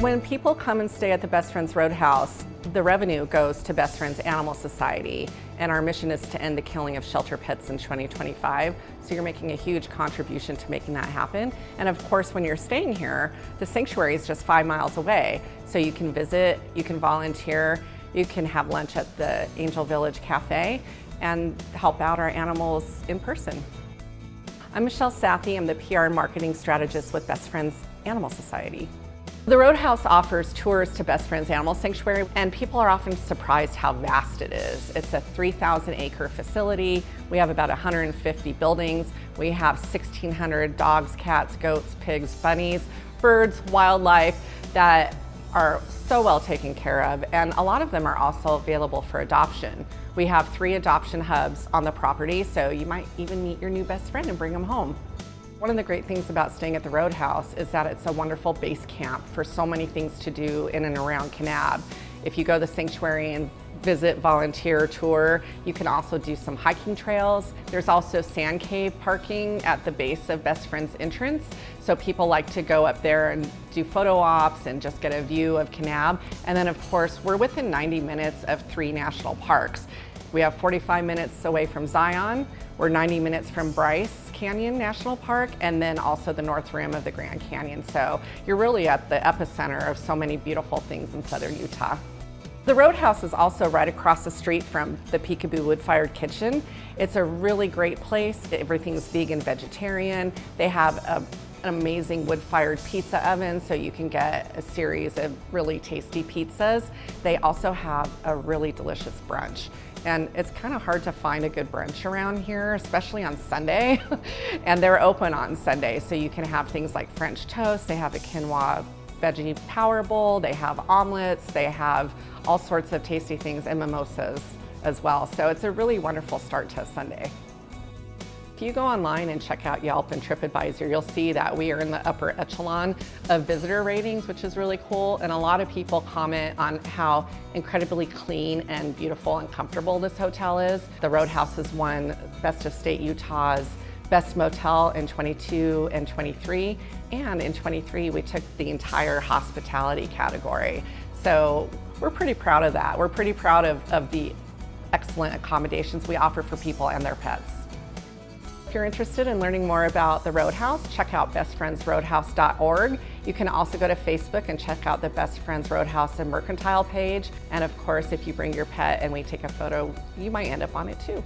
When people come and stay at the Best Friends Roadhouse, the revenue goes to Best Friends Animal Society, and our mission is to end the killing of shelter pets in 2025. So you're making a huge contribution to making that happen. And of course, when you're staying here, the sanctuary is just 5 miles away. So you can visit, you can volunteer, you can have lunch at the Angel Village Cafe and help out our animals in person. I'm Michelle Sathi. I'm the PR and marketing strategist with Best Friends Animal Society. The Roadhouse offers tours to Best Friends Animal Sanctuary, and people are often surprised how vast it is. It's a 3,000-acre facility. We have about 150 buildings. We have 1,600 dogs, cats, goats, pigs, bunnies, birds, wildlife that are so well taken care of, and a lot of them are also available for adoption. We have 3 adoption hubs on the property, so you might even meet your new best friend and bring them home. One of the great things about staying at the Roadhouse is that it's a wonderful base camp for so many things to do in and around Kanab. If you go to the sanctuary and visit, volunteer, tour, you can also do some hiking trails. There's also sand cave parking at the base of Best Friends entrance. So people like to go up there and do photo ops and just get a view of Kanab. And then of course, we're within 90 minutes of 3 national parks. We have 45 minutes away from Zion. We're 90 minutes from Bryce Canyon National Park, and then also the North Rim of the Grand Canyon. So you're really at the epicenter of so many beautiful things in southern Utah. The Roadhouse is also right across the street from the Peekaboo Wood-Fired Kitchen. It's a really great place. Everything's vegan, vegetarian. They have an amazing wood-fired pizza oven, so you can get a series of really tasty pizzas. They also have a really delicious brunch. And it's kind of hard to find a good brunch around here, especially on Sunday. And they're open on Sunday, so you can have things like French toast. They have a quinoa veggie power bowl. They have omelets. They have all sorts of tasty things and mimosas as well. So it's a really wonderful start to a Sunday. If you go online and check out Yelp and TripAdvisor, you'll see that we are in the upper echelon of visitor ratings, which is really cool. And a lot of people comment on how incredibly clean and beautiful and comfortable this hotel is. The Roadhouse has won Best of State Utah's Best Motel in 22 and 23. And in 23, we took the entire hospitality category. So we're pretty proud of that. We're pretty proud of the excellent accommodations we offer for people and their pets. If you're interested in learning more about the Roadhouse, check out bestfriendsroadhouse.org. You can also go to Facebook and check out the Best Friends Roadhouse and Mercantile page. And of course, if you bring your pet and we take a photo, you might end up on it too.